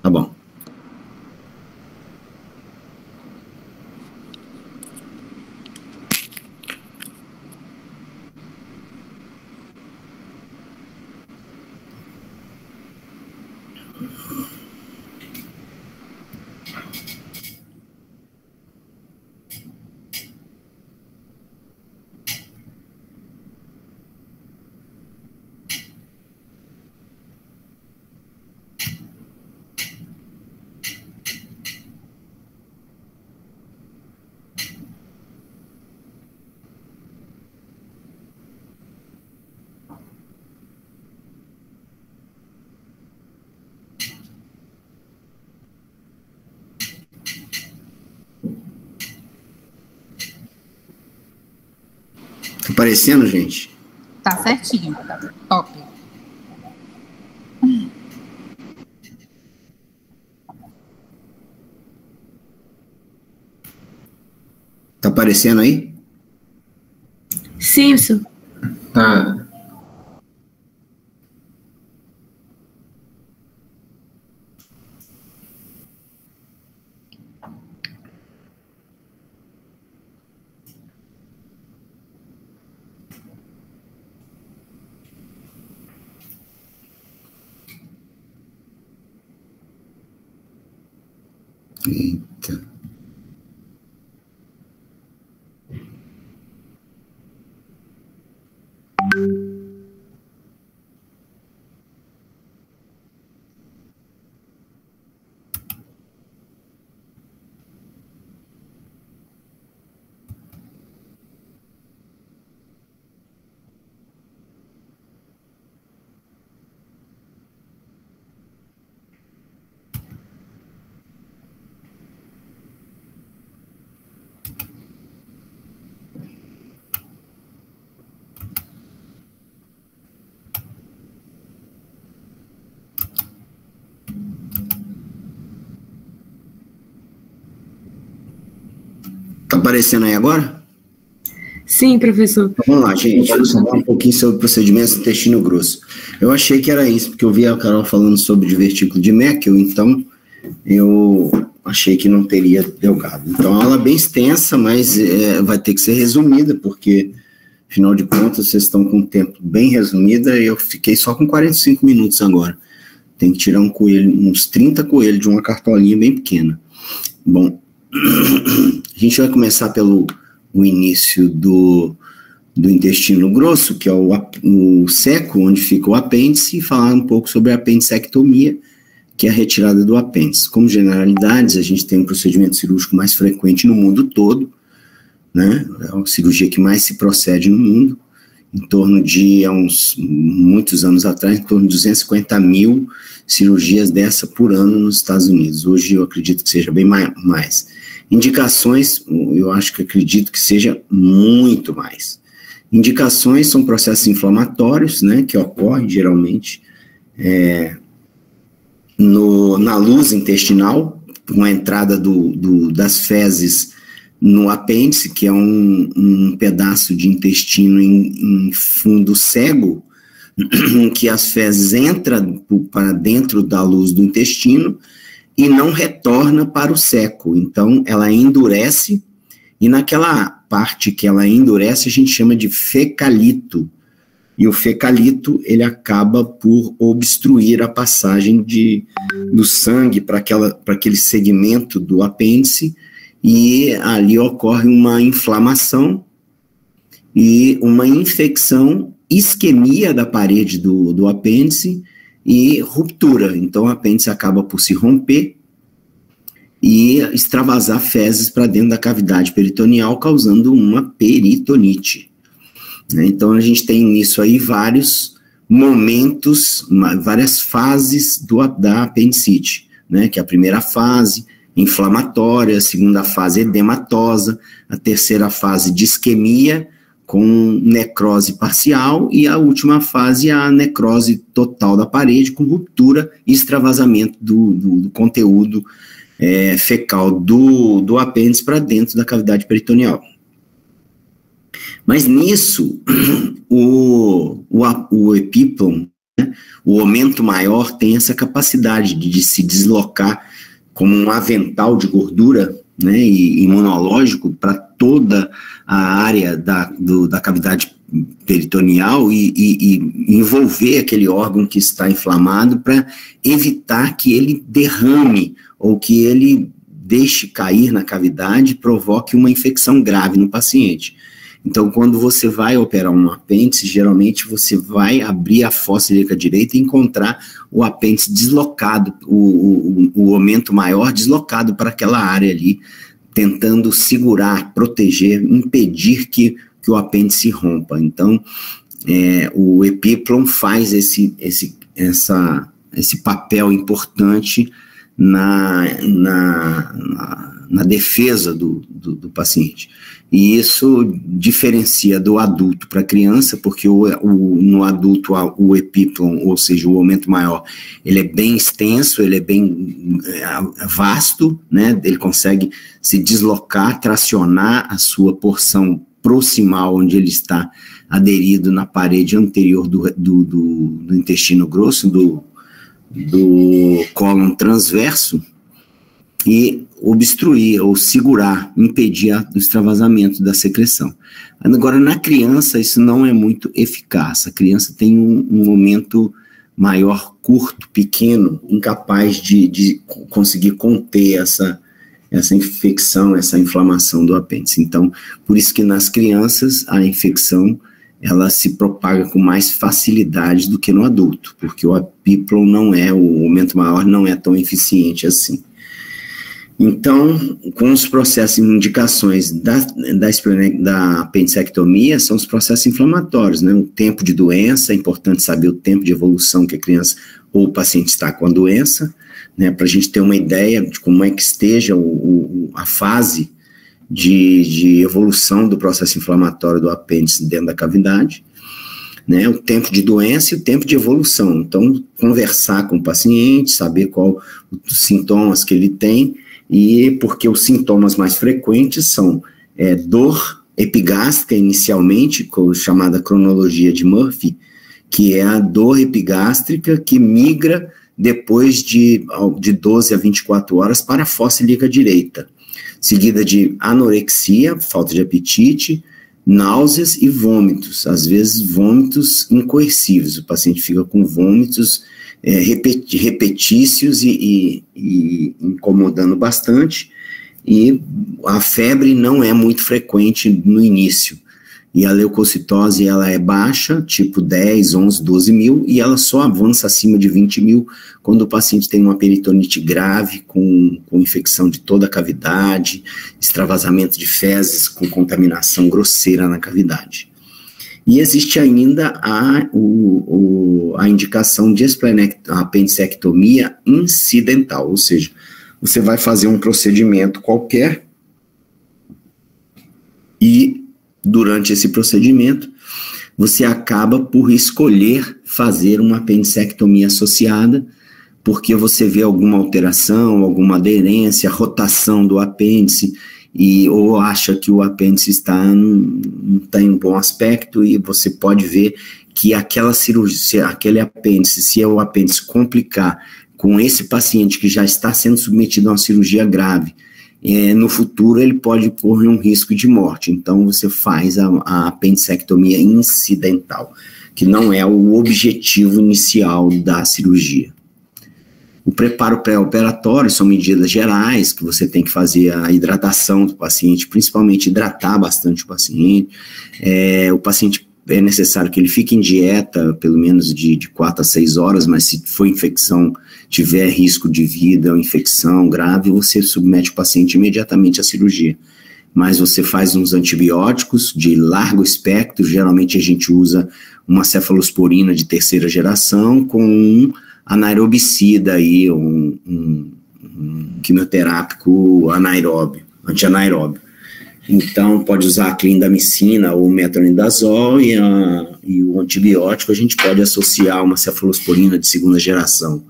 Tá bom. Tá aparecendo, gente? Tá certinho, tá top. Tá aparecendo aí? Sim, professor. Tá. Eita. Tá aparecendo aí agora? Sim, professor. Então, vamos lá, gente. Vamos falar um pouquinho sobre procedimentos do intestino grosso. Eu achei que era isso, porque eu vi a Carol falando sobre divertículo de Meckel, então eu achei que não teria delgado. Então, a aula é bem extensa, mas vai ter que ser resumida, porque, afinal de contas, vocês estão com um tempo bem resumido e eu fiquei só com 45 minutos agora. Tem que tirar uns 30 coelhos de uma cartolinha bem pequena. Bom, a gente vai começar pelo início do intestino grosso, que é o seco, onde fica o apêndice, e falar um pouco sobre a apendicectomia, que é a retirada do apêndice. Como generalidades, a gente tem um procedimento cirúrgico mais frequente no mundo todo, né? É a cirurgia que mais se procede no mundo, em torno de, muitos anos atrás, em torno de 250 mil cirurgias dessa por ano nos Estados Unidos. Hoje eu acredito que seja bem mais. Indicações, eu acredito que seja muito mais. Indicações são processos inflamatórios, né, que ocorrem geralmente na luz intestinal, com a entrada das fezes no apêndice, que é um pedaço de intestino em fundo cego, que as fezes entram para dentro da luz do intestino e não retorna para o seco. Então, ela endurece, e naquela parte que ela endurece, a gente chama de fecalito. E o fecalito, ele acaba por obstruir a passagem do sangue para aquele segmento do apêndice, e ali ocorre uma inflamação e uma infecção, isquemia da parede do apêndice e ruptura. Então, o apêndice acaba por se romper e extravasar fezes para dentro da cavidade peritoneal, causando uma peritonite. Então, a gente tem nisso aí vários momentos, várias fases da apendicite, né? Que é a primeira fase, inflamatória, a segunda fase edematosa, a terceira fase de isquemia, com necrose parcial, e a última fase, a necrose total da parede, com ruptura e extravasamento do conteúdo fecal do apêndice para dentro da cavidade peritoneal. Mas nisso, o epíplon, O aumento maior tem essa capacidade de se deslocar como um avental de gordura, né, e imunológico para toda a área da cavidade peritoneal e envolver aquele órgão que está inflamado para evitar que ele derrame ou que ele deixe cair na cavidade e provoque uma infecção grave no paciente. Então, quando você vai operar um apêndice, geralmente você vai abrir a fossa ilíaca direita e encontrar o apêndice deslocado, o aumento maior deslocado para aquela área ali, tentando segurar, proteger, impedir que o apêndice rompa. Então, o Epiplon faz esse papel importante na defesa do paciente. E isso diferencia do adulto para a criança, porque no adulto o Epiplon, ou seja, o aumento maior, ele é bem extenso, ele é bem vasto, né? Ele consegue se deslocar, tracionar a sua porção proximal, onde ele está aderido na parede anterior do intestino grosso, do cólon transverso, e obstruir ou segurar, impedir o extravasamento da secreção. Agora, na criança, isso não é muito eficaz. A criança tem um momento maior, curto, pequeno, incapaz de conseguir conter essa infecção, essa inflamação do apêndice. Então, por isso que nas crianças a infecção ela se propaga com mais facilidade do que no adulto, porque o Epiplon o aumento maior não é tão eficiente assim. Então, com os processos e indicações da apendicectomia, são os processos inflamatórios, né? O tempo de doença, é importante saber o tempo de evolução que a criança ou o paciente está com a doença, né? Para a gente ter uma ideia de como é que esteja a fase de evolução do processo inflamatório do apêndice dentro da cavidade, né? O tempo de doença e o tempo de evolução. Então, conversar com o paciente, saber qual os sintomas que ele tem, e porque os sintomas mais frequentes são dor epigástrica inicialmente, chamada cronologia de Murphy, que é a dor epigástrica que migra depois de 12 a 24 horas para a fossa ilíaca direita, seguida de anorexia, falta de apetite, náuseas e vômitos, às vezes vômitos incoercíveis, o paciente fica com vômitos repetícios e incomodando bastante, e a febre não é muito frequente no início, e a leucocitose ela é baixa, tipo 10, 11, 12 mil, e ela só avança acima de 20 mil quando o paciente tem uma peritonite grave, com infecção de toda a cavidade, extravasamento de fezes com contaminação grosseira na cavidade. E existe ainda a indicação de apendicectomia incidental, ou seja, você vai fazer um procedimento qualquer e, durante esse procedimento, você acaba por escolher fazer uma apendicectomia associada, porque você vê alguma alteração, alguma aderência, rotação do apêndice, ou acha que o apêndice não está em bom aspecto, e você pode ver que aquela cirurgia, aquele apêndice, se o apêndice complicar com esse paciente que já está sendo submetido a uma cirurgia grave, no futuro ele pode correr um risco de morte. Então você faz a apendicectomia incidental, que não é o objetivo inicial da cirurgia. O preparo pré-operatório são medidas gerais, que você tem que fazer a hidratação do paciente, principalmente hidratar bastante o paciente. O paciente é necessário que ele fique em dieta pelo menos de 4 a 6 horas, mas se for infecção, tiver risco de vida ou infecção grave, você submete o paciente imediatamente à cirurgia. Mas você faz uns antibióticos de largo espectro, geralmente a gente usa uma cefalosporina de 3ª geração com um anaerobicida, aí, um quimioterápico antianaeróbio. Então, pode usar a clindamicina ou metronidazol, e o antibiótico a gente pode associar uma cefalosporina de 2ª geração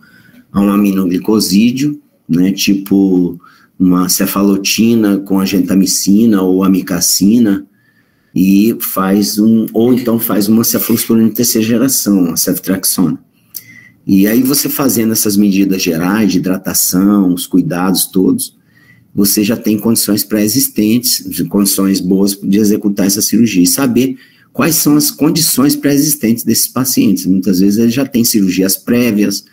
a um aminoglicosídeo, né, tipo uma cefalotina com a gentamicina ou amicacina, ou então faz uma cefalosporina de 3ª geração, a ceftriaxona. E aí você fazendo essas medidas gerais de hidratação, os cuidados todos, você já tem condições pré-existentes, condições boas de executar essa cirurgia e saber quais são as condições pré-existentes desses pacientes. Muitas vezes eles já têm cirurgias prévias,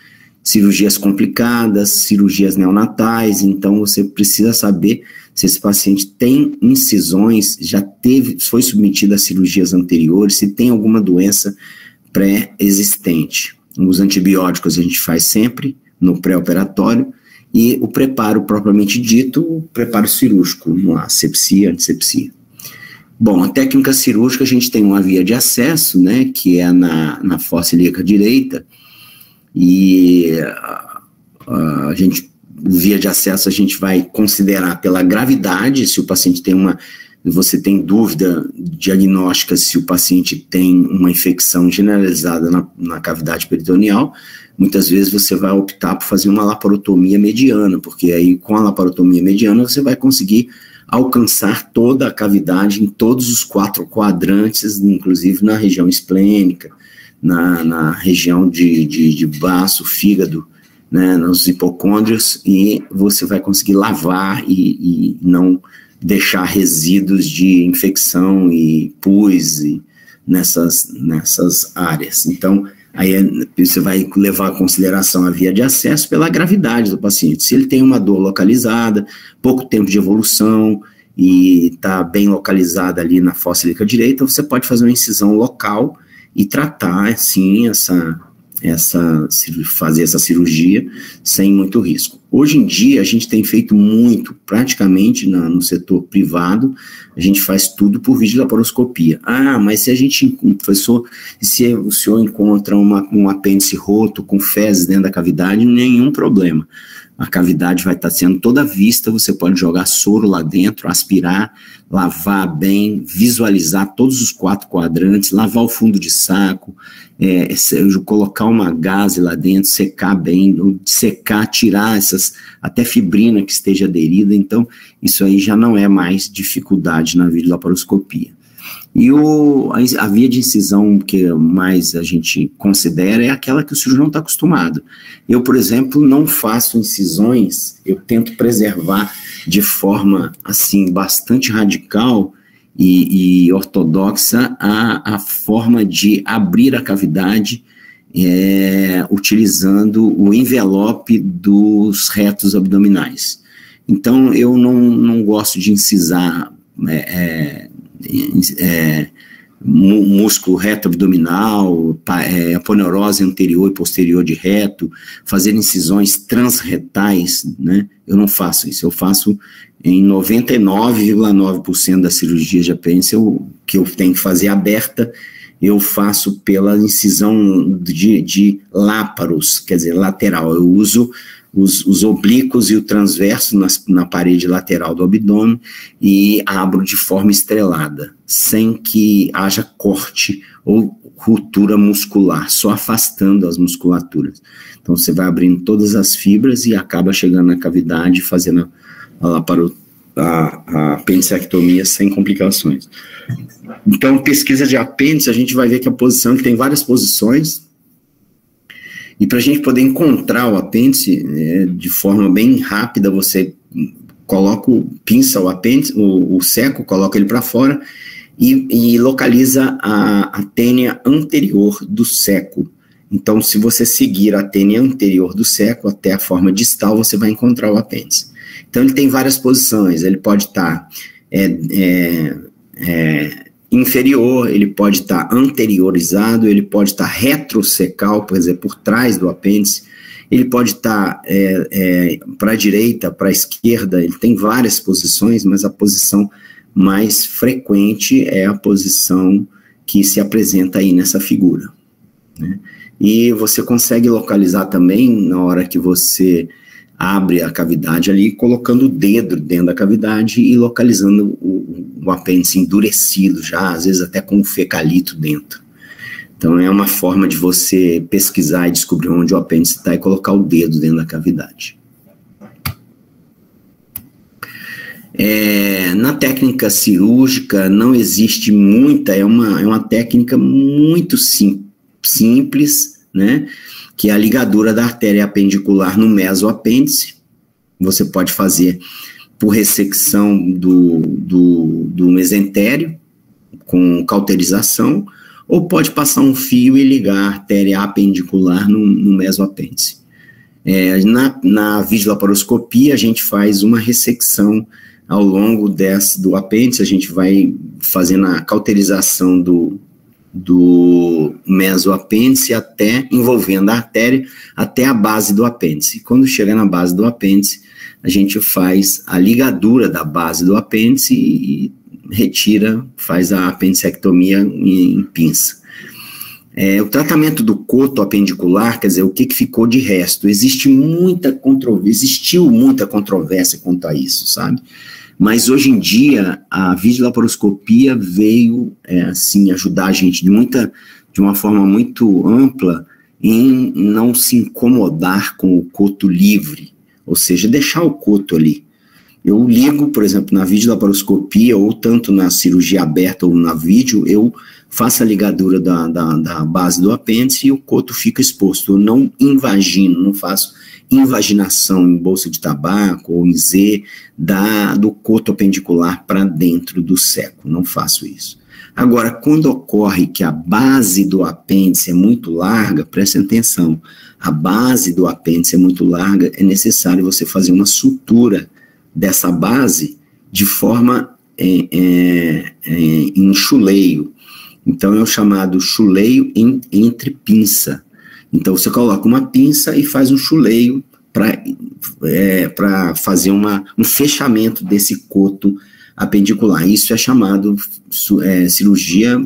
cirurgias complicadas, cirurgias neonatais, então você precisa saber se esse paciente tem incisões, foi submetido a cirurgias anteriores, se tem alguma doença pré-existente. Os antibióticos a gente faz sempre no pré-operatório, e o preparo propriamente dito, o preparo cirúrgico, asepsia, antisepsia. Bom, a técnica cirúrgica, a gente tem uma via de acesso, né, que é na fossa ilíaca direita, e via de acesso a gente vai considerar pela gravidade, se o paciente você tem dúvida diagnóstica se o paciente tem uma infecção generalizada na cavidade peritoneal, muitas vezes você vai optar por fazer uma laparotomia mediana, porque aí com a laparotomia mediana você vai conseguir alcançar toda a cavidade em todos os 4 quadrantes, inclusive na região esplênica, na região de baço, fígado, né, nos hipocôndrios, e você vai conseguir lavar e não deixar resíduos de infecção e pus nessas áreas. Então, aí você vai levar em consideração a via de acesso pela gravidade do paciente. Se ele tem uma dor localizada, pouco tempo de evolução e está bem localizada ali na fossa ilíaca direita, você pode fazer uma incisão local e tratar, assim, fazer essa cirurgia sem muito risco. Hoje em dia, a gente tem feito muito, praticamente no setor privado, a gente faz tudo por videolaparoscopia. Mas se professor, se o senhor encontra um apêndice roto com fezes dentro da cavidade, nenhum problema. A cavidade vai estar sendo toda vista, você pode jogar soro lá dentro, aspirar, lavar bem, visualizar todos os 4 quadrantes, lavar o fundo de saco, colocar uma gaze lá dentro, secar bem, tirar até fibrina que esteja aderida. Então isso aí já não é mais dificuldade na videolaparoscopia. E a via de incisão que mais a gente considera é aquela que o cirurgião está acostumado. Eu, por exemplo, não faço incisões, eu tento preservar de forma, assim, bastante radical e ortodoxa a forma de abrir a cavidade utilizando o envelope dos retos abdominais. Então, eu não gosto de incisar músculo reto abdominal, aponeurose anterior e posterior de reto, fazer incisões transretais, né? Eu não faço isso, eu faço em 99,9% das cirurgias de apêndice que eu tenho que fazer aberta, eu faço pela incisão de láparos, quer dizer, lateral. Eu uso os oblíquos e o transverso na parede lateral do abdômen e abro de forma estrelada, sem que haja corte ou ruptura muscular, só afastando as musculaturas. Então você vai abrindo todas as fibras e acaba chegando na cavidade, fazendo a apendicectomia sem complicações. Então, pesquisa de apêndice, a gente vai ver que a posição, ele tem várias posições. E para a gente poder encontrar o apêndice de forma bem rápida, você pinça o apêndice, o seco, coloca ele para fora e localiza a tênia anterior do seco. Então, se você seguir a tênia anterior do seco até a forma distal, você vai encontrar o apêndice. Então, ele tem várias posições, ele pode estar inferior, ele pode estar anteriorizado, ele pode estar retrocecal, por exemplo, por trás do apêndice, ele pode estar para a direita, para a esquerda, ele tem várias posições, mas a posição mais frequente é a posição que se apresenta aí nessa figura, né? E você consegue localizar também, na hora que você abre a cavidade ali, colocando o dedo dentro da cavidade e localizando o apêndice endurecido já, às vezes até com um fecalito dentro. Então é uma forma de você pesquisar e descobrir onde o apêndice está e colocar o dedo dentro da cavidade. Na técnica cirúrgica não existe muita, é uma técnica muito simples, né? que é a ligadura da artéria apendicular no mesoapêndice. Você pode fazer por ressecção do mesentério, com cauterização, ou pode passar um fio e ligar a artéria apendicular no mesoapêndice. Na videolaparoscopia, a gente faz uma ressecção ao longo do apêndice, a gente vai fazendo a cauterização do mesoapêndice envolvendo a artéria até a base do apêndice. Quando chega na base do apêndice, a gente faz a ligadura da base do apêndice e faz a apendicectomia em pinça. O tratamento do coto apendicular, quer dizer, o que ficou de resto? Existiu muita controvérsia quanto a isso, sabe? Mas hoje em dia, a videolaparoscopia veio, assim, ajudar a gente de uma forma muito ampla em não se incomodar com o coto livre, ou seja, deixar o coto ali. Eu ligo, por exemplo, na videolaparoscopia, ou tanto na cirurgia aberta ou na vídeo, eu faço a ligadura da base do apêndice e o coto fica exposto. Eu não invagino, não faço invaginação em bolsa de tabaco ou em Z do coto apendicular para dentro do seco, não faço isso. Agora, quando ocorre que a base do apêndice é muito larga, prestem atenção, a base do apêndice é muito larga, é necessário você fazer uma sutura dessa base de forma em chuleio. Então é o chamado chuleio entre pinça. Então você coloca uma pinça e faz um chuleio para fazer um fechamento desse coto apendicular. Isso é chamado cirurgia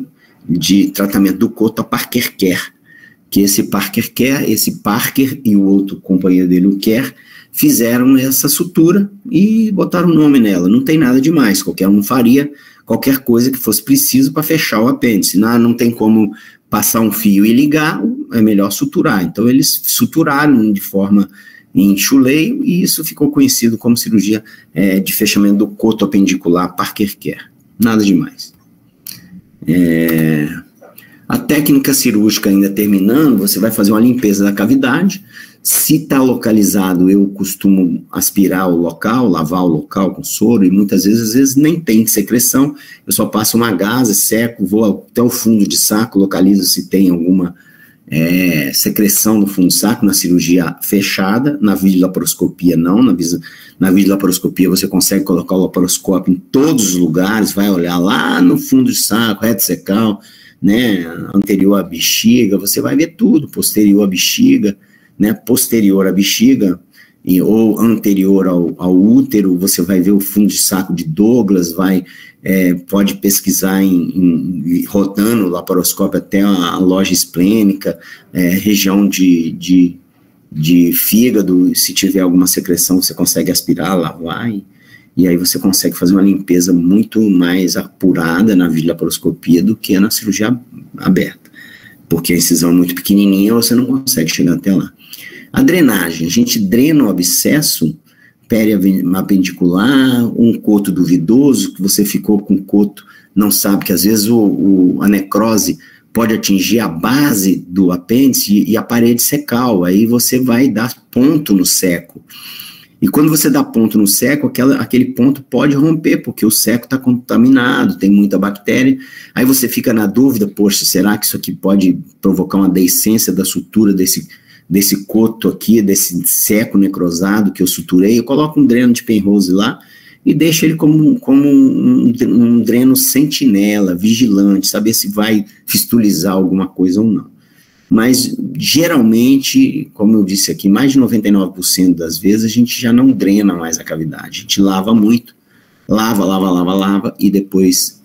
de tratamento do coto a Parker-Kerr, que esse Parker e o outro companheiro dele, o Kerr, fizeram essa sutura e botaram o nome nela. Não tem nada demais, qualquer um faria qualquer coisa que fosse preciso para fechar o apêndice. Não tem como passar um fio e ligar, é melhor suturar. Então eles suturaram de forma em chuleio e isso ficou conhecido como cirurgia de fechamento do coto apendicular Parker-Kerr. Nada demais. A técnica cirúrgica ainda terminando, você vai fazer uma limpeza da cavidade. Se está localizado, eu costumo aspirar o local, lavar o local com soro, e muitas vezes, às vezes nem tem secreção, eu só passo uma gasa, seco, vou até o fundo de saco, localizo se tem alguma secreção no fundo do saco, na cirurgia fechada, na videolaparoscopia não, na videolaparoscopia você consegue colocar o laparoscópio em todos os lugares, vai olhar lá no fundo de saco, reto secal, né, anterior à bexiga, você vai ver tudo, posterior à bexiga, né, posterior à bexiga ou anterior ao útero, você vai ver o fundo de saco de Douglas, pode pesquisar rodando o laparoscópio até a loja esplênica, região de fígado, se tiver alguma secreção você consegue aspirar, lavar, e aí você consegue fazer uma limpeza muito mais apurada na videolaparoscopia do que na cirurgia aberta, porque a incisão é muito pequenininha, você não consegue chegar até lá. A drenagem, a gente drena o abscesso periapendicular, um coto duvidoso, que você ficou com o coto, não sabe que às vezes a necrose pode atingir a base do apêndice e a parede secal, aí você vai dar ponto no seco. E quando você dá ponto no seco, aquele ponto pode romper, porque o seco está contaminado, tem muita bactéria, aí você fica na dúvida, poxa, será que isso aqui pode provocar uma deiscência da sutura desse coto aqui, desse seco necrosado que eu suturei? Eu coloco um dreno de Penrose lá e deixo ele como um dreno sentinela, vigilante, saber se vai fistulizar alguma coisa ou não. Mas, geralmente, como eu disse aqui, mais de 99% das vezes a gente já não drena mais a cavidade. A gente lava muito, lava, e depois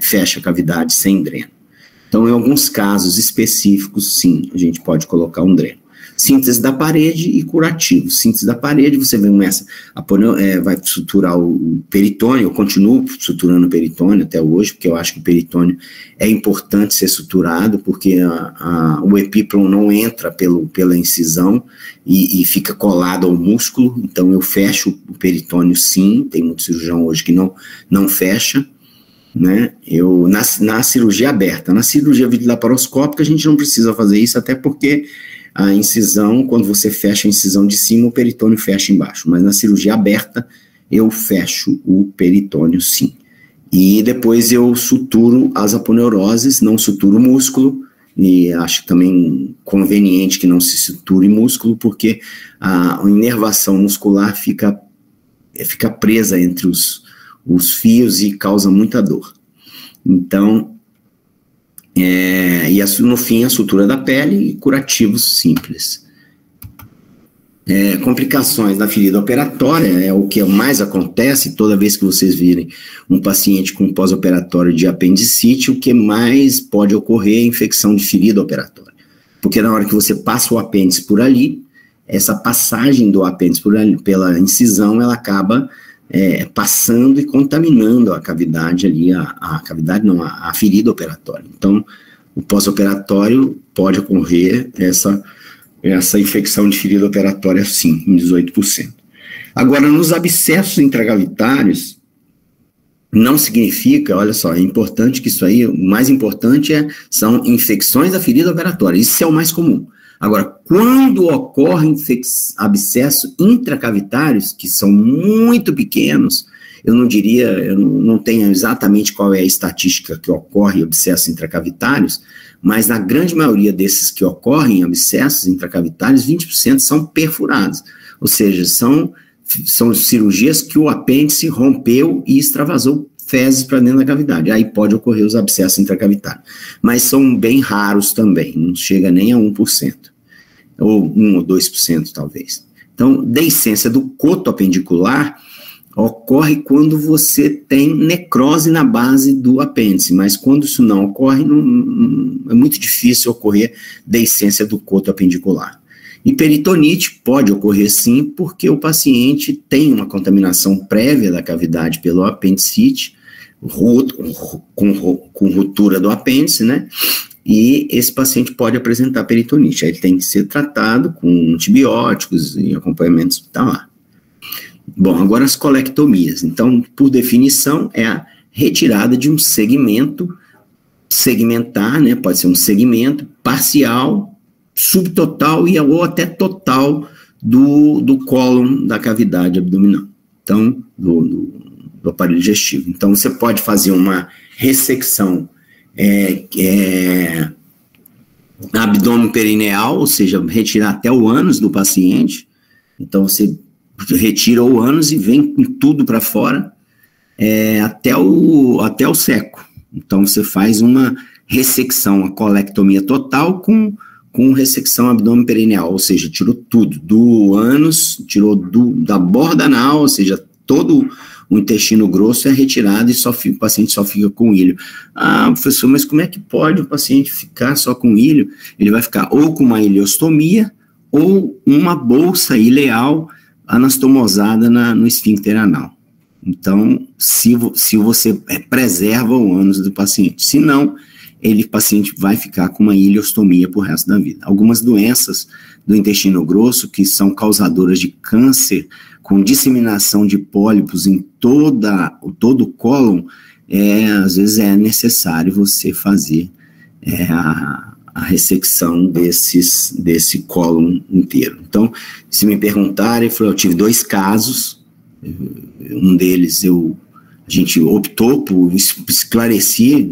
fecha a cavidade sem dreno. Então, em alguns casos específicos, sim, a gente pode colocar um dreno. Síntese da parede e curativo. Síntese da parede, você vai suturar o peritônio, eu continuo suturando o peritônio até hoje, porque eu acho que o peritônio é importante ser suturado, porque o epíplon não entra pela incisão e fica colado ao músculo, então eu fecho o peritônio sim, tem muito cirurgião hoje que não fecha, né? Na cirurgia aberta, na cirurgia videolaparoscópica a gente não precisa fazer isso, até porque a incisão, quando você fecha a incisão de cima, o peritônio fecha embaixo, mas na cirurgia aberta, eu fecho o peritônio sim. E depois eu suturo as aponeuroses, não suturo o músculo, e acho também conveniente que não se suture músculo, porque a inervação muscular fica presa entre os fios e causa muita dor. Então, no fim, a sutura da pele e curativos simples. Complicações da ferida operatória é o que mais acontece toda vez que vocês virem um paciente com pós-operatório de apendicite, o que mais pode ocorrer é infecção de ferida operatória. Porque na hora que você passa o apêndice por ali, essa passagem do apêndice pela incisão, ela acaba passando e contaminando a cavidade ali, a ferida operatória. Então, o pós-operatório pode ocorrer essa infecção de ferida operatória, sim, em 18%. Agora, nos abscessos intracavitários, não significa, olha só, é importante que isso aí, o mais importante são infecções da ferida operatória, isso é o mais comum. Agora, quando ocorrem abscessos intracavitários, que são muito pequenos, eu não tenho exatamente qual é a estatística que ocorre abscessos intracavitários, mas na grande maioria desses que ocorrem abscessos intracavitários, 20% são perfurados, ou seja, são cirurgias que o apêndice rompeu e extravasou fezes para dentro da cavidade, aí pode ocorrer os abscessos intracavitários, mas são bem raros também, não chega nem a 1%, ou 1 ou 2% talvez. Então, deiscência do coto apendicular ocorre quando você tem necrose na base do apêndice, mas quando isso não ocorre, é muito difícil ocorrer deiscência do coto apendicular. E peritonite pode ocorrer sim, porque o paciente tem uma contaminação prévia da cavidade pelo apendicite, com ruptura do apêndice, né? E esse paciente pode apresentar peritonite. Aí ele tem que ser tratado com antibióticos e acompanhamento hospitalar. Bom, agora as colectomias. Então, por definição, é a retirada de um segmentar, né? Pode ser um segmento parcial, subtotal ou até total do cólon da cavidade abdominal. Então, do aparelho digestivo. Então, você pode fazer uma ressecção abdômen perineal, ou seja, retirar até o ânus do paciente. Então, você retira o ânus e vem com tudo para fora, até o seco. Então, você faz uma ressecção, a colectomia total com ressecção abdômen perineal, ou seja, tirou tudo, do ânus, tirou da borda anal, ou seja, todo o intestino grosso é retirado e o paciente só fica com ilho. Ah, professor, mas como é que pode o paciente ficar só com ilho? Ele vai ficar ou com uma ileostomia ou uma bolsa ileal anastomosada no esfíncter anal. Então, se você preserva o ânus do paciente, se não, o paciente vai ficar com uma ileostomia por resto da vida. Algumas doenças do intestino grosso que são causadoras de câncer, com disseminação de pólipos em todo o cólon, às vezes é necessário você fazer a ressecção desse cólon inteiro. Então, se me perguntarem, eu tive 2 casos, um deles a gente optou por esclarecer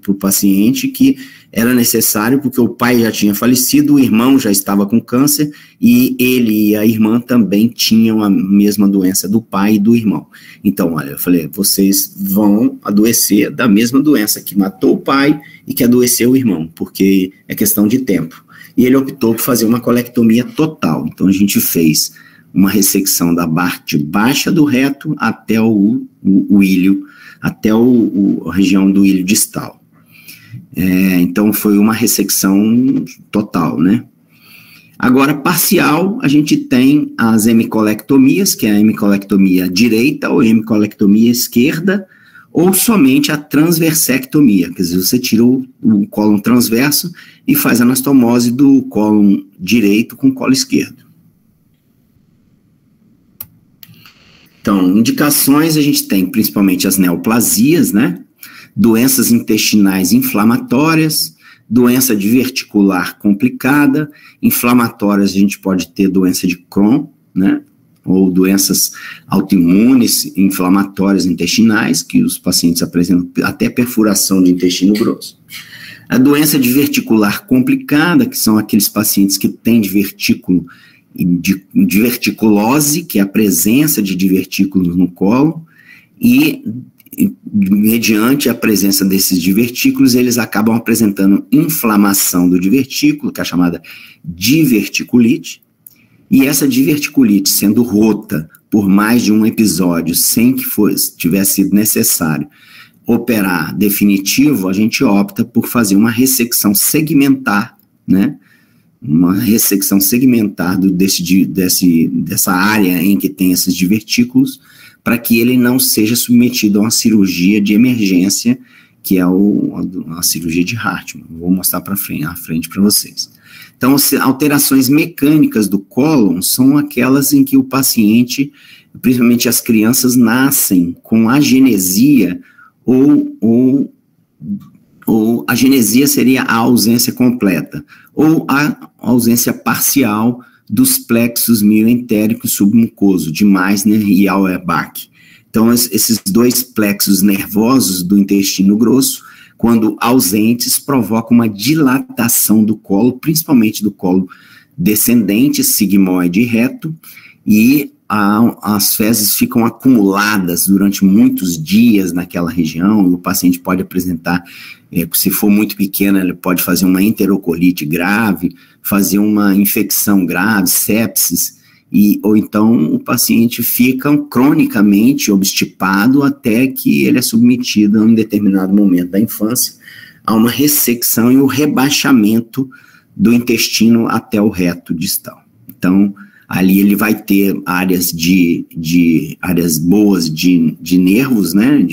para o paciente que era necessário porque o pai já tinha falecido, o irmão já estava com câncer e ele e a irmã também tinham a mesma doença do pai e do irmão. Então, olha, eu falei, vocês vão adoecer da mesma doença que matou o pai e que adoeceu o irmão, porque é questão de tempo. E ele optou por fazer uma colectomia total. Então, a gente fez uma ressecção da parte baixa do reto até o ilho, até a região do ilho distal. Então, foi uma ressecção total, né? Agora, parcial, a gente tem as hemicolectomias, que é a hemicolectomia direita ou hemicolectomia esquerda, ou somente a transversectomia, quer dizer, você tira o cólon transverso e faz a anastomose do cólon direito com o colo esquerdo. Então, indicações, a gente tem principalmente as neoplasias, né? Doenças intestinais inflamatórias, doença diverticular complicada, inflamatórias, a gente pode ter doença de Crohn, né, ou doenças autoimunes inflamatórias intestinais, que os pacientes apresentam até perfuração de intestino grosso. A doença diverticular complicada, que são aqueles pacientes que têm diverticulose, que é a presença de divertículos no colo, e mediante a presença desses divertículos, eles acabam apresentando inflamação do divertículo, que é a chamada diverticulite, e essa diverticulite sendo rota por mais de um episódio, sem que tivesse sido necessário operar definitivo, a gente opta por fazer uma ressecção segmentar, né? Uma ressecção segmentar dessa área em que tem esses divertículos, para que ele não seja submetido a uma cirurgia de emergência, que é a cirurgia de Hartmann. Vou mostrar à frente para vocês. Então, alterações mecânicas do cólon são aquelas em que o paciente, principalmente as crianças, nascem com agenesia, ou agenesia seria a ausência completa, ou a ausência parcial dos plexos mioentéricos submucoso, de Meissner e Auerbach. Então, esses dois plexos nervosos do intestino grosso, quando ausentes, provocam uma dilatação do colo, principalmente do colo descendente, sigmoide e reto, e as fezes ficam acumuladas durante muitos dias naquela região, e o paciente pode apresentar, se for muito pequena, ele pode fazer uma enterocolite grave, fazer uma infecção grave, sepsis, ou então o paciente fica cronicamente obstipado até que ele é submetido, a um determinado momento da infância, a uma ressecção e o rebaixamento do intestino até o reto distal. Então, ali ele vai ter áreas áreas boas de nervos, né,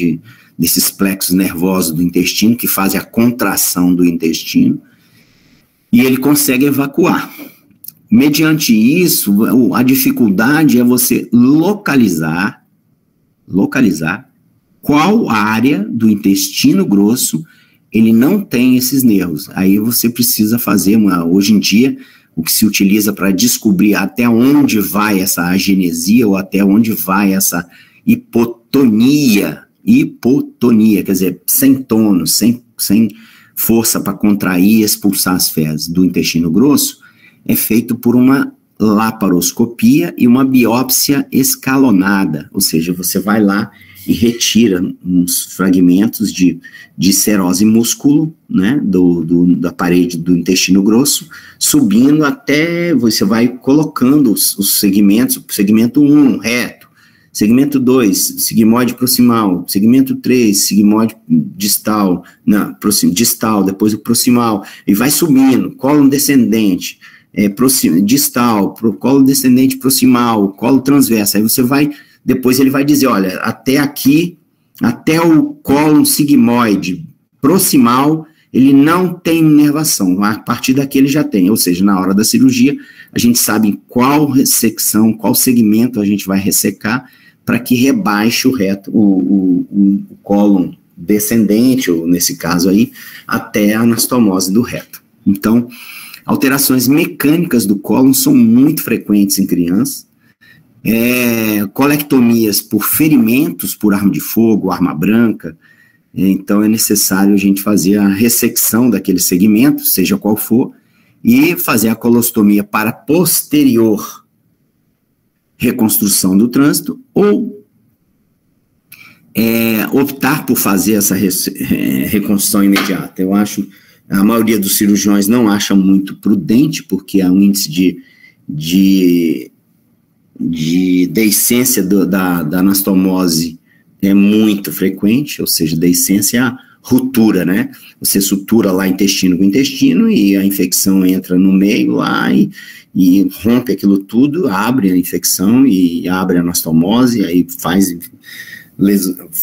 desses plexos nervosos do intestino, que fazem a contração do intestino, e ele consegue evacuar. Mediante isso, a dificuldade é você localizar qual área do intestino grosso ele não tem esses nervos. Aí você precisa fazer hoje em dia, o que se utiliza para descobrir até onde vai essa agenesia ou até onde vai essa hipotonia, quer dizer, sem tônus, sem força para contrair e expulsar as fezes do intestino grosso, é feito por uma laparoscopia e uma biópsia escalonada, ou seja, você vai lá e retira uns fragmentos de serose músculo, né, da parede do intestino grosso, subindo até, você vai colocando os segmentos, segmento 1, reto, segmento 2, sigmoide proximal, segmento 3, sigmoide distal, distal, depois o proximal, e vai subindo, cólon descendente, distal, colo descendente proximal, colo transverso, aí você vai, depois ele vai dizer, olha, até aqui, até o cólon sigmoide proximal, ele não tem inervação, a partir daqui ele já tem, ou seja, na hora da cirurgia, a gente sabe qual ressecção, qual segmento a gente vai ressecar, para que rebaixe o reto, o cólon descendente, ou nesse caso aí, até a anastomose do reto. Então, alterações mecânicas do cólon são muito frequentes em crianças, colectomias por ferimentos, por arma de fogo, arma branca, então é necessário a gente fazer a ressecção daquele segmento, seja qual for, e fazer a colostomia para posterior reconstrução do trânsito, ou optar por fazer essa reconstrução imediata. Eu acho, a maioria dos cirurgiões não acha muito prudente, porque há um índice de deiscência da anastomose é muito frequente, ou seja, deiscência é a ruptura, né? Você sutura lá intestino com intestino e a infecção entra no meio lá e rompe aquilo tudo, abre a infecção e abre a anastomose, e aí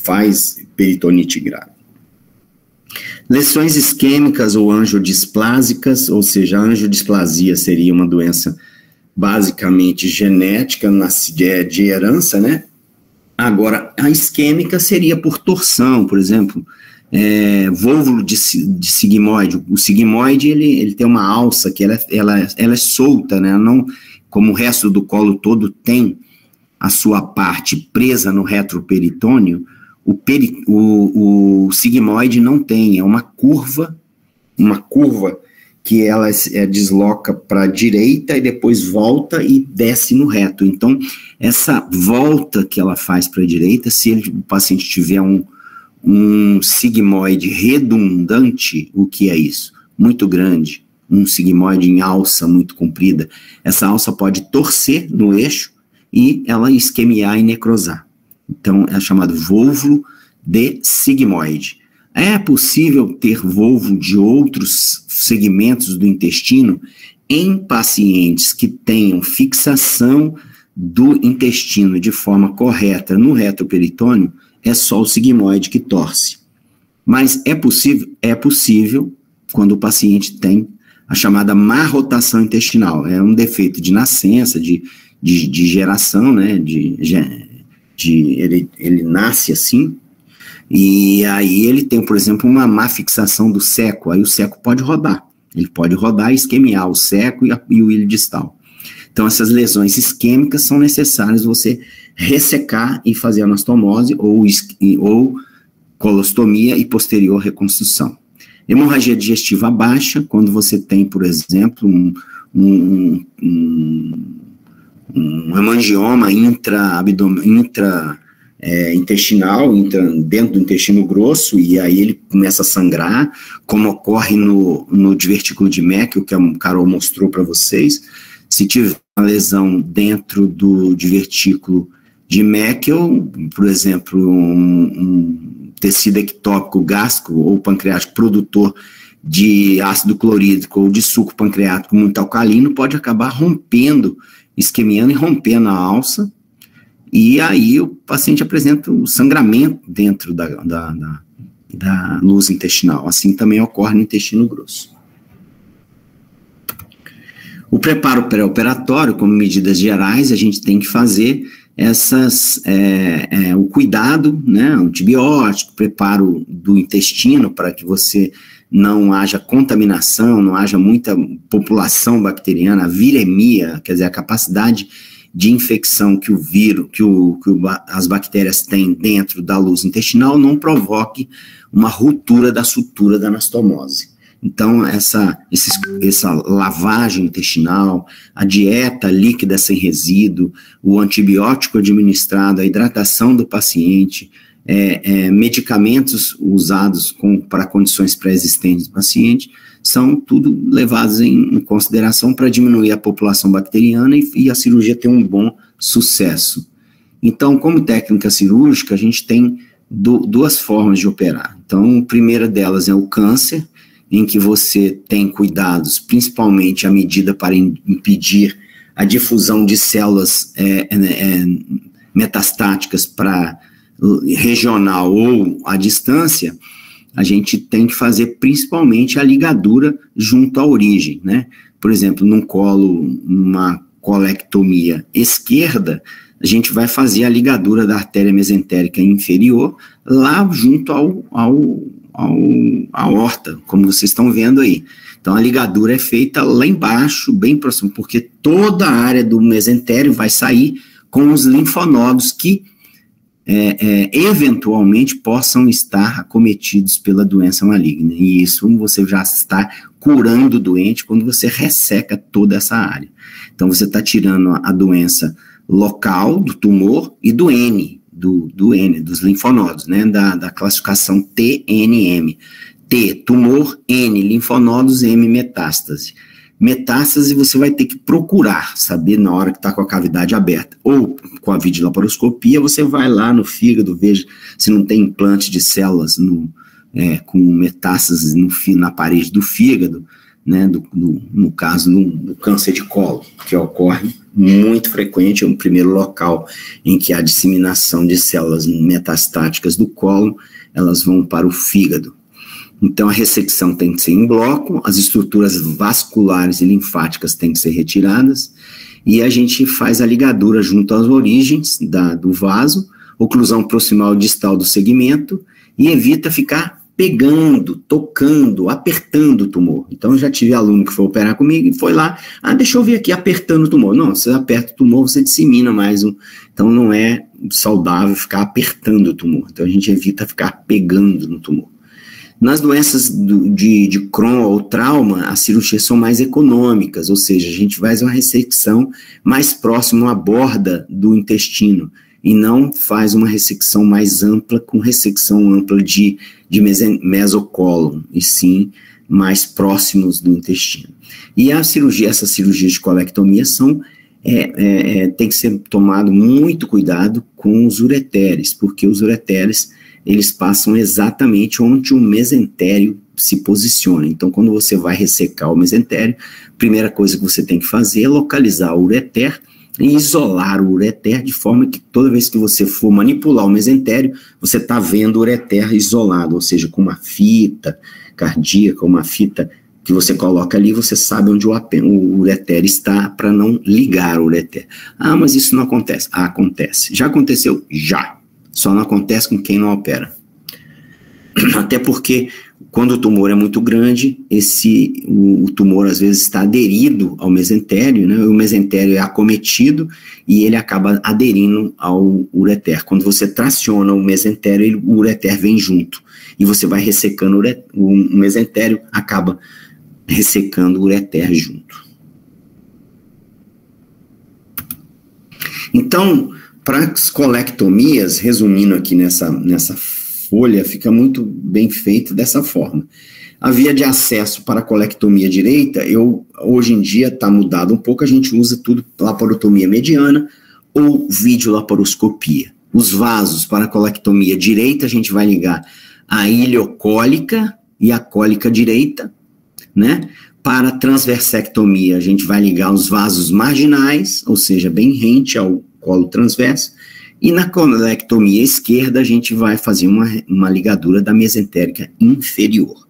faz peritonite grave. Lesões isquêmicas ou angiodisplásicas, ou seja, a angiodisplasia seria uma doença basicamente genética, de herança, né? Agora, a isquêmica seria por torção, por exemplo, Vôvulo de sigmoide. O sigmoide, ele tem uma alça que ela é solta, né? Não, como o resto do colo todo tem a sua parte presa no retroperitônio, o sigmoide não tem, é uma curva que ela desloca para a direita e depois volta e desce no reto. Então, essa volta que ela faz para a direita, se o paciente tiver um sigmoide redundante, o que é isso? Muito grande, um sigmoide em alça muito comprida, essa alça pode torcer no eixo e ela isquemiar e necrosar. Então, é chamado vôvulo de sigmoide. É possível ter vôvulo de outros segmentos do intestino em pacientes que tenham fixação do intestino de forma correta no retroperitônio, é só o sigmoide que torce. Mas é possível quando o paciente tem a chamada má rotação intestinal. É um defeito de nascença, de geração, né? Ele nasce assim, e aí ele tem, por exemplo, uma má fixação do seco, aí o seco pode rodar. Ele pode rodar e isquemiar o seco e o ilho distal. Então, essas lesões isquêmicas são necessárias você ressecar e fazer anastomose ou colostomia e posterior reconstrução. Hemorragia digestiva baixa, quando você tem, por exemplo, um hemangioma intestinal, dentro do intestino grosso, e aí ele começa a sangrar, como ocorre no divertículo de Meckel, que a Carol mostrou para vocês. Se tiver uma lesão dentro do divertículo de Meckel, por exemplo, um tecido ectópico gástrico ou pancreático produtor de ácido clorídrico ou de suco pancreático muito alcalino, pode acabar rompendo, isquemiando e rompendo a alça, e aí o paciente apresenta um sangramento dentro da luz intestinal. Assim também ocorre no intestino grosso. O preparo pré-operatório, como medidas gerais, a gente tem que fazer o cuidado, né, antibiótico, preparo do intestino para que você não haja contaminação, não haja muita população bacteriana, a viremia, quer dizer, a capacidade de infecção que o vírus, as bactérias têm dentro da luz intestinal não provoque uma ruptura da sutura da anastomose. Então, essa lavagem intestinal, a dieta líquida sem resíduo, o antibiótico administrado, a hidratação do paciente, medicamentos usados para condições pré-existentes do paciente, são tudo levados em consideração para diminuir a população bacteriana e a cirurgia ter um bom sucesso. Então, como técnica cirúrgica, a gente tem duas formas de operar. Então, a primeira delas é o câncer, em que você tem cuidados, principalmente à medida para impedir a difusão de células metastáticas para regional ou à distância. A gente tem que fazer principalmente a ligadura junto à origem, né? Por exemplo, numa colectomia esquerda, a gente vai fazer a ligadura da artéria mesentérica inferior lá junto à aorta, como vocês estão vendo aí. Então, a ligadura é feita lá embaixo, bem próximo, porque toda a área do mesentério vai sair com os linfonodos que eventualmente possam estar acometidos pela doença maligna. E isso você já está curando o doente quando você resseca toda essa área. Então, você está tirando a doença local do tumor e do N, dos linfonodos, né, da classificação TNM. T, tumor, N, linfonodos, M, metástase. Metástase você vai ter que procurar, saber na hora que está com a cavidade aberta. Ou com a videolaparoscopia, você vai lá no fígado, veja se não tem implante de células com metástases na parede do fígado, né, no caso do câncer de colo, que ocorre muito frequente, é o primeiro local em que há disseminação de células metastáticas do colo, elas vão para o fígado. Então, a ressecção tem que ser em bloco, as estruturas vasculares e linfáticas têm que ser retiradas, e a gente faz a ligadura junto às origens do vaso, oclusão proximal distal do segmento, e evita ficar pegando, tocando, apertando o tumor. Então, eu já tive aluno que foi operar comigo e foi lá, deixa eu ver aqui, apertando o tumor. Não, você aperta o tumor, você dissemina mais um. Então, não é saudável ficar apertando o tumor. Então, a gente evita ficar pegando no tumor. Nas doenças de Crohn ou trauma, as cirurgias são mais econômicas, ou seja, a gente faz uma ressecção mais próximo à borda do intestino e não faz uma ressecção mais ampla, com ressecção ampla de mesocólon, e sim mais próximos do intestino. E essas cirurgias de colectomia tem que ser tomado muito cuidado com os ureteres, porque os ureteres eles passam exatamente onde o mesentério se posiciona. Então, quando você vai ressecar o mesentério, a primeira coisa que você tem que fazer é localizar o ureter e isolar o ureter de forma que toda vez que você for manipular o mesentério, você está vendo o ureter isolado, ou seja, com uma fita cardíaca, uma fita que você coloca ali, você sabe onde o ureter está para não ligar o ureter. Mas isso não acontece. Acontece. Já aconteceu? Já. Só não acontece com quem não opera. Até porque, quando o tumor é muito grande, o tumor às vezes está aderido ao mesentério, né? O mesentério é acometido e ele acaba aderindo ao ureter. Quando você traciona o mesentério, o ureter vem junto. E você vai ressecando o mesentério, acaba ressecando o ureter junto. Então, para as colectomias, resumindo aqui nessa folha, fica muito bem feito dessa forma. A via de acesso para a colectomia direita, hoje em dia está mudado um pouco, a gente usa tudo laparotomia mediana ou videolaparoscopia. Os vasos para a colectomia direita, a gente vai ligar a iliocólica e a cólica direita, né? Para a transversectomia, a gente vai ligar os vasos marginais, ou seja, bem rente ao colo transverso, e na colectomia esquerda a gente vai fazer uma ligadura da mesentérica inferior.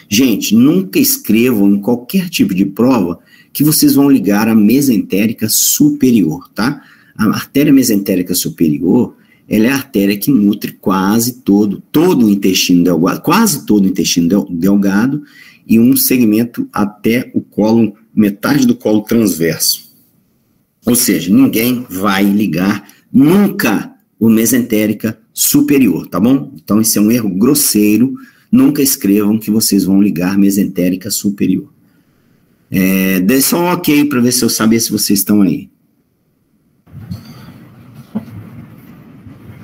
Gente, nunca escrevam em qualquer tipo de prova que vocês vão ligar a mesentérica superior, tá? A artéria mesentérica superior, ela é a artéria que nutre quase todo o intestino delgado, quase todo o intestino delgado, e um segmento até o colo, metade do colo transverso. Ou seja, ninguém vai ligar nunca o mesentérica superior, tá bom? Então, esse é um erro grosseiro. Nunca escrevam que vocês vão ligar mesentérica superior. Dê só um ok para ver se eu saber se vocês estão aí.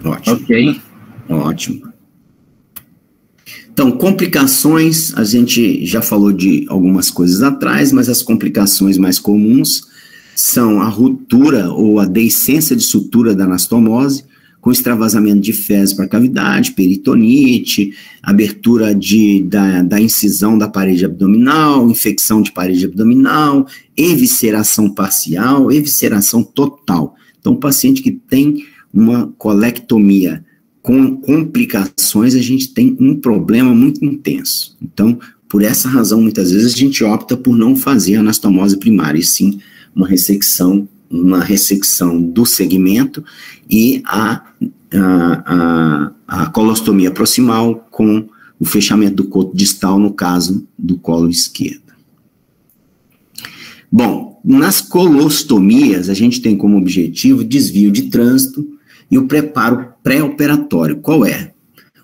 Ótimo. Ok. Ótimo. Então, complicações, a gente já falou de algumas coisas atrás, mas as complicações mais comuns são a ruptura ou a deiscência de sutura da anastomose, com extravasamento de fezes para a cavidade, peritonite, abertura da incisão da parede abdominal, infecção de parede abdominal, evisceração parcial, evisceração total. Então, o paciente que tem uma colectomia com complicações, a gente tem um problema muito intenso. Então, por essa razão, muitas vezes a gente opta por não fazer anastomose primária, e sim uma ressecção do segmento e a colostomia proximal com o fechamento do coto distal, no caso do colo esquerdo. Bom, nas colostomias, a gente tem como objetivo desvio de trânsito e o preparo pré-operatório. Qual é?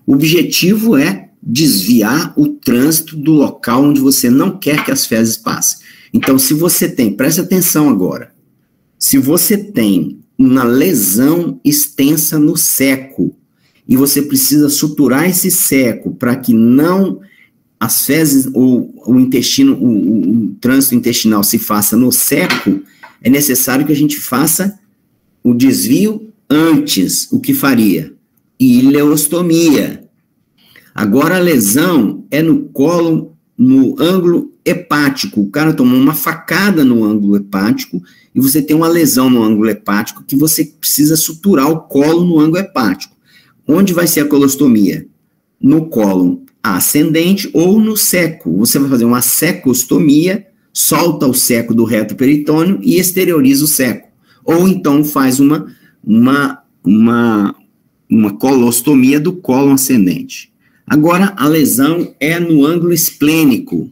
O objetivo é desviar o trânsito do local onde você não quer que as fezes passem. Então, se você tem, preste atenção agora, se você tem uma lesão extensa no seco e você precisa suturar esse seco para que não as fezes ou o intestino, o trânsito intestinal se faça no seco, é necessário que a gente faça o desvio antes. O que faria? Ileostomia. Agora a lesão é no colo, no ângulo hepático. O cara tomou uma facada no ângulo hepático e você tem uma lesão no ângulo hepático que você precisa suturar o colo no ângulo hepático. Onde vai ser a colostomia? No colo ascendente ou no seco. Você vai fazer uma secostomia, solta o seco do reto peritônio e exterioriza o seco. Ou então faz uma colostomia do colo ascendente. Agora, a lesão é no ângulo esplênico,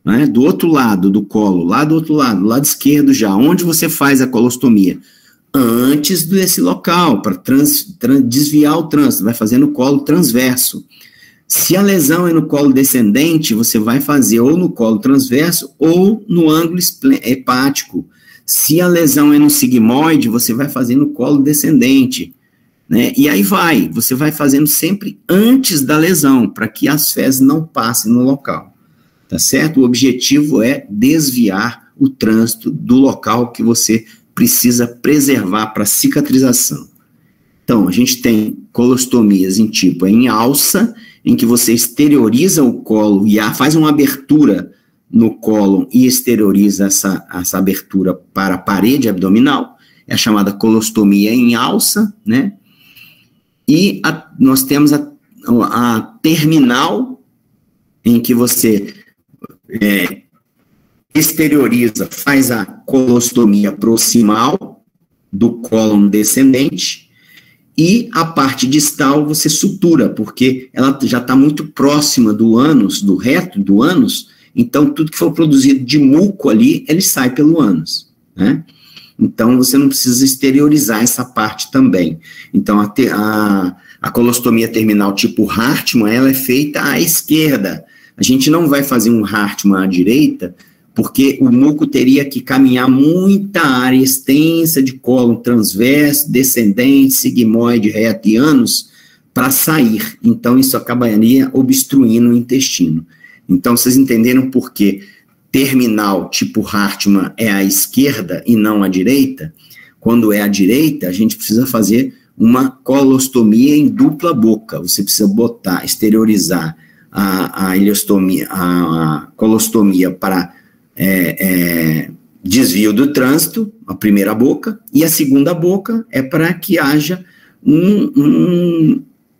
né, do outro lado do colo, lá do outro lado, do lado esquerdo já, onde você faz a colostomia? Antes desse local, para desviar o trânsito, vai fazer no colo transverso. Se a lesão é no colo descendente, você vai fazer ou no colo transverso ou no ângulo hepático. Se a lesão é no sigmoide, você vai fazer no colo descendente, né? E aí você vai fazendo sempre antes da lesão, para que as fezes não passem no local, tá certo? O objetivo é desviar o trânsito do local que você precisa preservar para cicatrização. Então, a gente tem colostomias em alça, em que você exterioriza o colo e faz uma abertura no colo e exterioriza essa abertura para a parede abdominal, é a chamada colostomia em alça, né? E nós temos a terminal, em que você exterioriza, faz a colostomia proximal do cólon descendente, e a parte distal você sutura, porque ela já está muito próxima do ânus, do reto do ânus, então tudo que for produzido de muco ali, ele sai pelo ânus, né? Então você não precisa exteriorizar essa parte também. Então a colostomia terminal tipo Hartmann, ela é feita à esquerda. A gente não vai fazer um Hartmann à direita, porque o muco teria que caminhar muita área extensa de cólon transverso, descendente, sigmoide, reto e ânus para sair. Então, isso acabaria obstruindo o intestino. Então, vocês entenderam por que terminal tipo Hartmann é à esquerda e não à direita? Quando é à direita, a gente precisa fazer uma colostomia em dupla boca. Você precisa exteriorizar a ileostomia, a colostomia para desvio do trânsito, a primeira boca, e a segunda boca é para que haja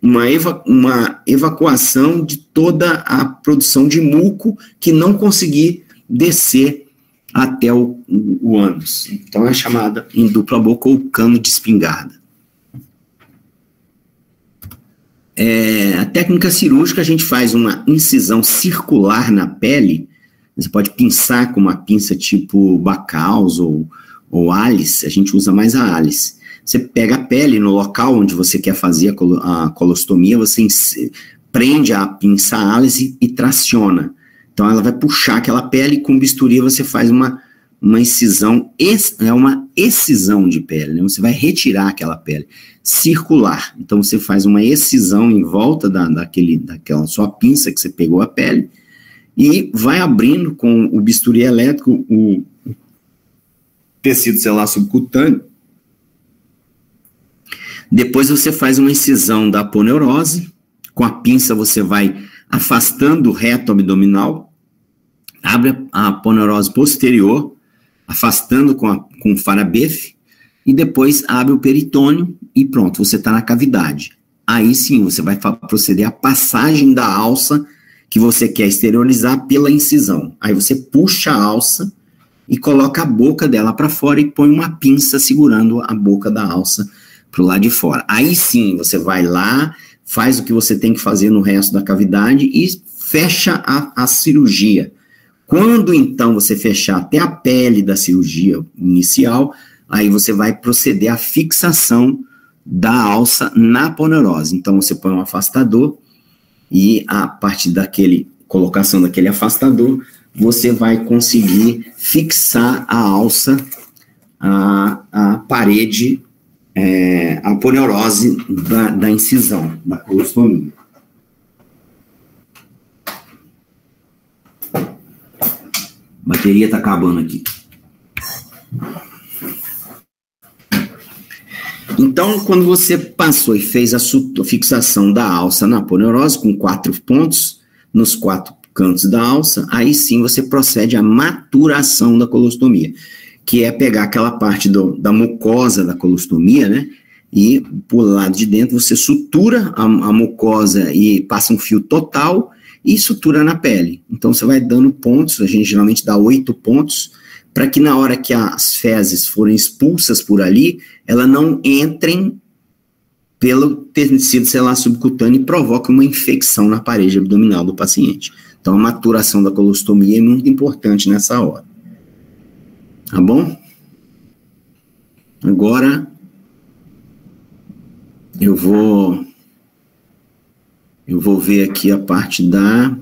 uma evacuação de toda a produção de muco que não conseguir descer até o ânus. Então é chamada em dupla boca ou cano de espingarda. A técnica cirúrgica, a gente faz uma incisão circular na pele. Você pode pinçar com uma pinça tipo Bacchaus ou Alice, a gente usa mais a Alice. Você pega a pele no local onde você quer fazer a colostomia, você prende a pinça Alice e traciona. Então ela vai puxar aquela pele e com bisturi você faz uma incisão, uma excisão de pele, né? Você vai retirar aquela pele circular. Então você faz uma excisão em volta daquela sua pinça que você pegou a pele, e vai abrindo com o bisturi elétrico o tecido celular subcutâneo. Depois você faz uma incisão da aponeurose, com a pinça você vai afastando o reto abdominal, abre a aponeurose posterior, afastando com o Farabefe, e depois abre o peritônio e pronto, você está na cavidade. Aí sim, você vai proceder à passagem da alça que você quer exteriorizar pela incisão. Aí você puxa a alça e coloca a boca dela para fora e põe uma pinça segurando a boca da alça para o lado de fora. Aí sim, você vai lá, faz o que você tem que fazer no resto da cavidade e fecha a cirurgia. Quando então você fechar até a pele da cirurgia inicial, aí você vai proceder à fixação da alça na aponeurose. Então você põe um afastador e a partir colocação daquele afastador, você vai conseguir fixar a alça, a parede, a aponeurose da incisão, da colostomia. A bateria está acabando aqui. Então, quando você passou e fez a fixação da alça na aponeurose, com 4 pontos, nos 4 cantos da alça, aí sim você procede à maturação da colostomia, que é pegar aquela parte da mucosa da colostomia, né, e por lado de dentro você sutura a mucosa e passa um fio total e sutura na pele. Então você vai dando pontos, a gente geralmente dá 8 pontos, para que na hora que as fezes forem expulsas por ali, elas não entrem pelo tecido celular subcutâneo e provoca uma infecção na parede abdominal do paciente. Então, a maturação da colostomia é muito importante nessa hora. Tá bom? Agora, eu vou ver aqui a parte da